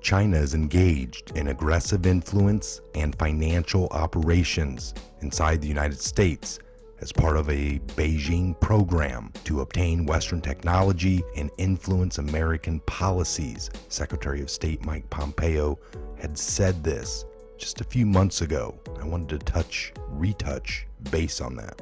China is engaged in aggressive influence and financial operations inside the United States as part of a Beijing program to obtain Western technology and influence American policies. Secretary of State Mike Pompeo had said this just a few months ago. I wanted to retouch base on that.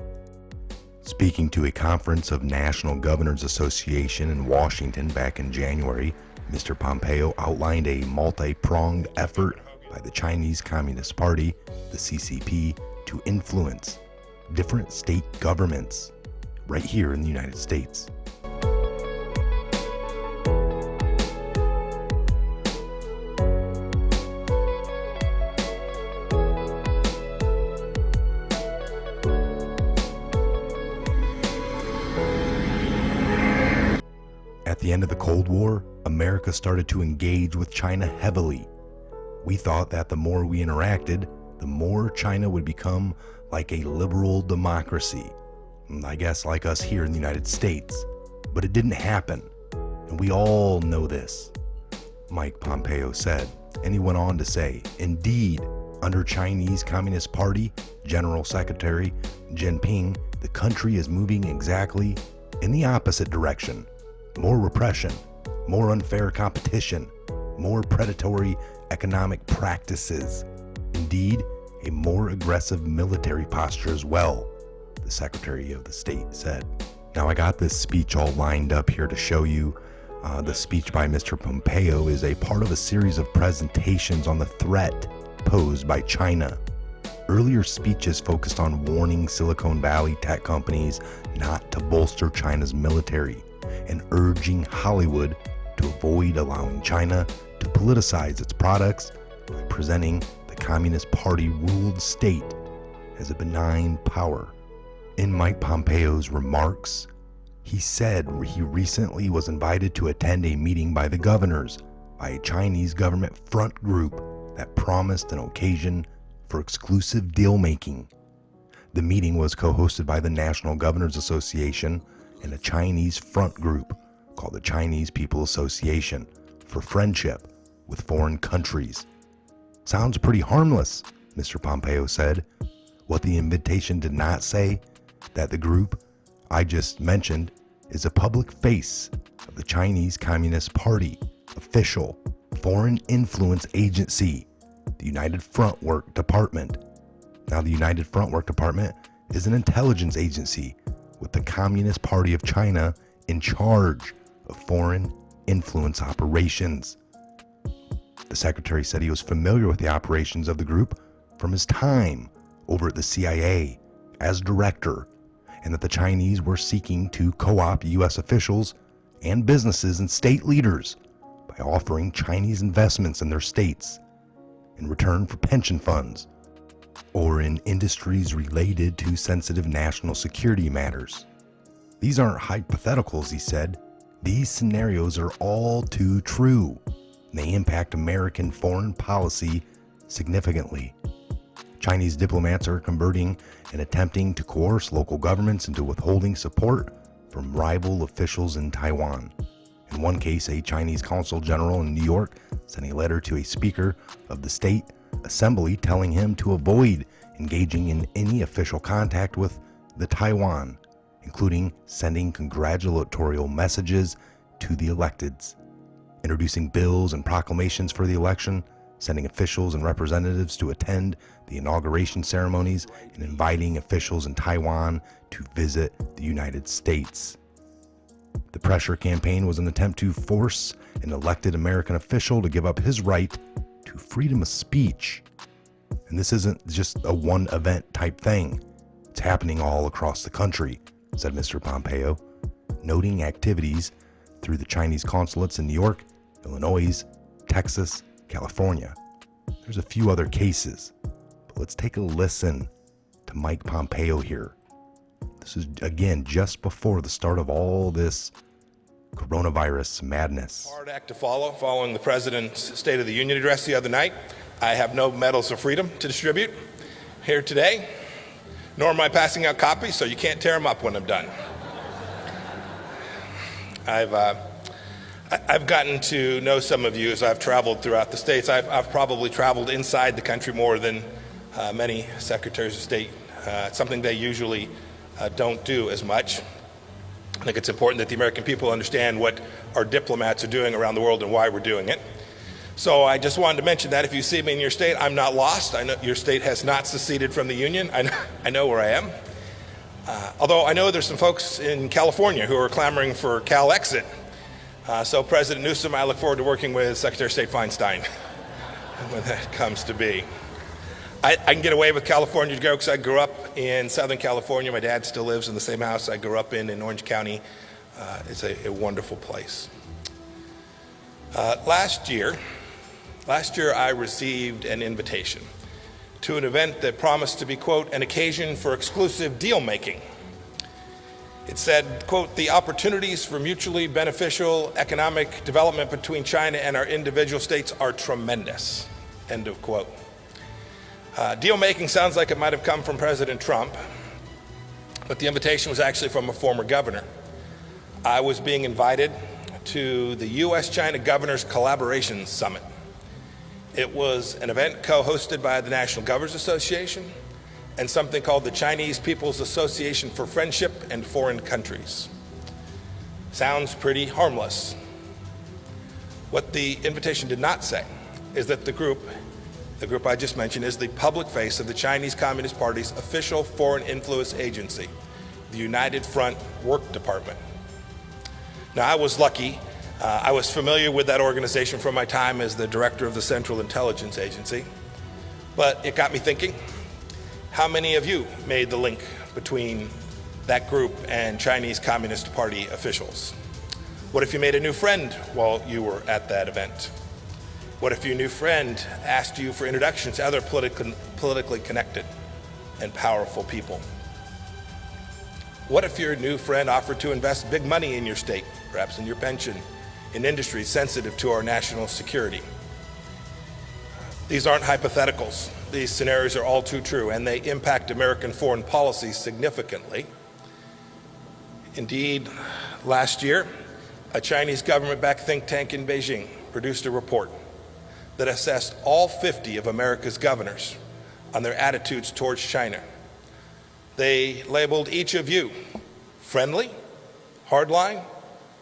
Speaking to a conference of National Governors Association in Washington back in January, Mr. Pompeo outlined a multi-pronged effort by the Chinese Communist Party, the CCP, to influence different state governments right here in the United States. At the end of the Cold War, America started to engage with China heavily. We thought that the more we interacted, the more China would become like a liberal democracy. I guess like us here in the United States. But it didn't happen, and we all know this, Mike Pompeo said. And he went on to say, indeed, under Chinese Communist Party General Secretary Jinping, the country is moving exactly in the opposite direction. More repression, more unfair competition, more predatory economic practices. Indeed, a more aggressive military posture as well, the Secretary of the State said. Now, I got this speech all lined up here to show you. The speech by Mr. Pompeo is a part of a series of presentations on the threat posed by China. Earlier speeches focused on warning Silicon Valley tech companies not to bolster China's military and urging Hollywood to avoid allowing China to politicize its products by presenting the Communist Party-ruled state as a benign power. In Mike Pompeo's remarks, he said he recently was invited to attend a meeting by the governors by a Chinese government front group that promised an occasion for exclusive deal-making. The meeting was co-hosted by the National Governors Association and a Chinese front group called the Chinese People Association for friendship with foreign countries. Sounds pretty harmless, Mr. Pompeo said. What the invitation did not say, that the group I just mentioned is a public face of the Chinese Communist Party, official foreign influence agency, the United Front Work Department. Now, the United Front Work Department is an intelligence agency with the Communist Party of China in charge of foreign influence operations. The secretary said he was familiar with the operations of the group from his time over at the CIA as director, and that the Chinese were seeking to co-opt U.S. officials and businesses and state leaders by offering Chinese investments in their states in return for pension funds or in industries related to sensitive national security matters. These aren't hypotheticals, he said. These scenarios are all too true. They impact American foreign policy significantly. Chinese diplomats are converting and attempting to coerce local governments into withholding support from rival officials in Taiwan. In one case, a Chinese consul general in New York sent a letter to a speaker of the state assembly telling him to avoid engaging in any official contact with the Taiwan, including sending congratulatory messages to the electeds, introducing bills and proclamations for the election, sending officials and representatives to attend the inauguration ceremonies, and inviting officials in Taiwan to visit the United States. The pressure campaign was an attempt to force an elected American official to give up his right to freedom of speech. And this isn't just a one-event type thing. It's happening all across the country, said Mr. Pompeo, noting activities through the Chinese consulates in New York, Illinois, Texas, California. There's a few other cases, but let's take a listen to Mike Pompeo here. This is, again, just before the start of all this coronavirus madness. Hard act to follow following the President's State of the Union address the other night. I have no medals of freedom to distribute here today, nor am I passing out copies, so you can't tear them up when I'm done. I've gotten to know some of you as I've traveled throughout the states. I've probably traveled inside the country more than many secretaries of state. It's something they usually don't do as much. I think it's important that the American people understand what our diplomats are doing around the world and why we're doing it. So I just wanted to mention that if you see me in your state, I'm not lost. I know your state has not seceded from the Union. I know where I am. Although I know there's some folks in California who are clamoring for Cal exit. So President Newsom, I look forward to working with Secretary of State Feinstein when that comes to be. I can get away with California jokes. I grew up in Southern California. My dad still lives in the same house I grew up in Orange County. It's a wonderful place. Last year I received an invitation to an event that promised to be, quote, an occasion for exclusive deal making. It said, quote, the opportunities for mutually beneficial economic development between China and our individual states are tremendous, end of quote. Deal making sounds like it might have come from President Trump, but the invitation was actually from a former governor. I was being invited to the U.S.-China Governors Collaboration Summit. It was an event co-hosted by the National Governors Association and something called the Chinese People's Association for Friendship and Foreign Countries. Sounds pretty harmless. What the invitation did not say is that the group I just mentioned is the public face of the Chinese Communist Party's official foreign influence agency, the United Front Work Department. Now, I was lucky. I was familiar with that organization from my time as the director of the Central Intelligence Agency, but it got me thinking, how many of you made the link between that group and Chinese Communist Party officials? What if you made a new friend while you were at that event? What if your new friend asked you for introductions to other politically connected and powerful people? What if your new friend offered to invest big money in your state, perhaps in your pension, in industries sensitive to our national security? These aren't hypotheticals. These scenarios are all too true, and they impact American foreign policy significantly. Indeed, last year, a Chinese government-backed think tank in Beijing produced a report that assessed all 50 of America's governors on their attitudes towards China. They labeled each of you friendly, hardline,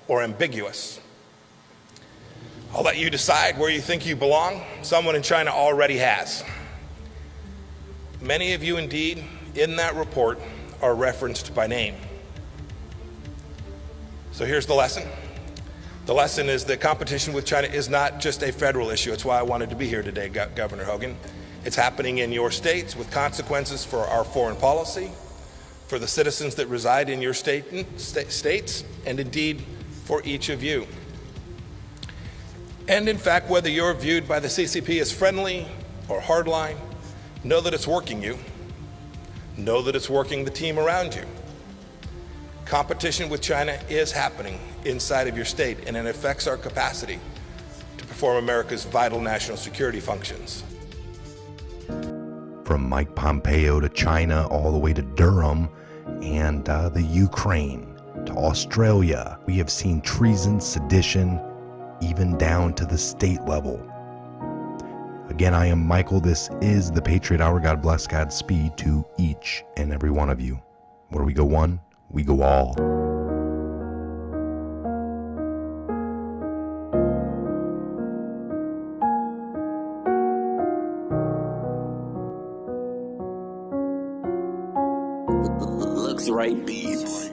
or ambiguous. I'll let you decide where you think you belong. Someone in China already has. Many of you, indeed, in that report are referenced by name. So here's the lesson. The lesson is that competition with China is not just a federal issue. It's why I wanted to be here today, Governor Hogan. It's happening in your states with consequences for our foreign policy, for the citizens that reside in your states, and indeed for each of you. And in fact, whether you're viewed by the CCP as friendly or hardline, know that it's working you. Know that it's working the team around you. Competition with China is happening inside of your state, and it affects our capacity to perform America's vital national security functions. From Mike Pompeo to China, all the way to Durham and the Ukraine to Australia, we have seen treason, sedition, even down to the state level. Again, I am Michael. This is the Patriot Hour. God bless, Godspeed to each and every one of you. Where we go one, we go all. Looks right beats.